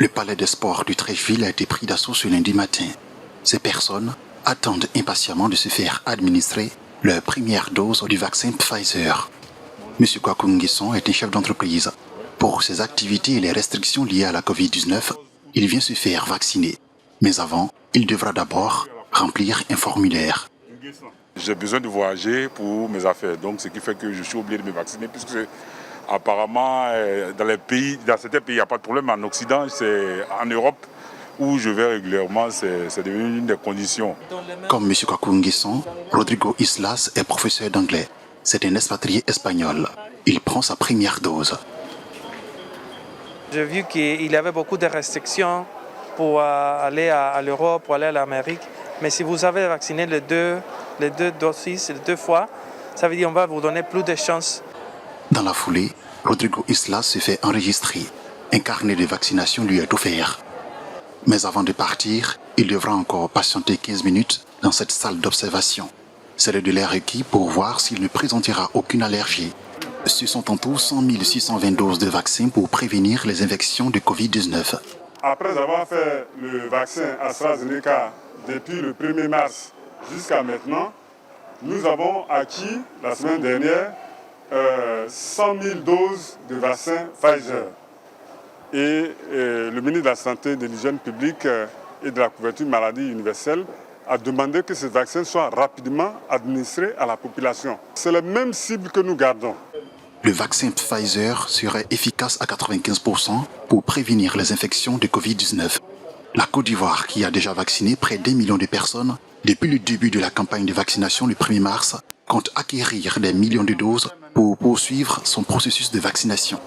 Le palais des sports du Treichville a été pris d'assaut ce lundi matin. Ces personnes attendent impatiemment de se faire administrer leur première dose du vaccin Pfizer. M. Kwaku Nguesson est un chef d'entreprise. Pour ses activités et les restrictions liées à la Covid-19, il vient se faire vacciner. Mais avant, il devra d'abord remplir un formulaire. J'ai besoin de voyager pour mes affaires, donc ce qui fait que je suis obligé de me vacciner puisque apparemment dans certains pays il n'y a pas de problème, en Occident, c'est en Europe où je vais régulièrement, c'est devenu une des conditions. Comme M. Kwaku Nguesson, Rodrigo Islas est professeur d'anglais. C'est un expatrié espagnol. Il prend sa première dose. J'ai vu qu'il y avait beaucoup de restrictions pour aller à l'Europe, pour aller à l'Amérique. Mais si vous avez vacciné les deux doses, les 2 fois, ça veut dire qu'on va vous donner plus de chances. Dans la foulée, Rodrigo Islas se fait enregistrer. Un carnet de vaccination lui est offert. Mais avant de partir, il devra encore patienter 15 minutes dans cette salle d'observation. C'est le délai requis pour voir s'il ne présentera aucune allergie. Ce sont en tout 100 620 doses de vaccins pour prévenir les infections de Covid-19. Après avoir fait le vaccin AstraZeneca depuis le 1er mars jusqu'à maintenant, nous avons acquis la semaine dernière 100 000 doses de vaccin Pfizer. Et le ministre de la Santé, de l'Hygiène publique et de la couverture maladie universelle a demandé que ces vaccins soient rapidement administrés à la population. C'est la même cible que nous gardons. Le vaccin Pfizer serait efficace à 95% pour prévenir les infections de Covid-19. La Côte d'Ivoire, qui a déjà vacciné près d'1 million de personnes depuis le début de la campagne de vaccination le 1er mars, compte acquérir des millions de doses pour poursuivre son processus de vaccination.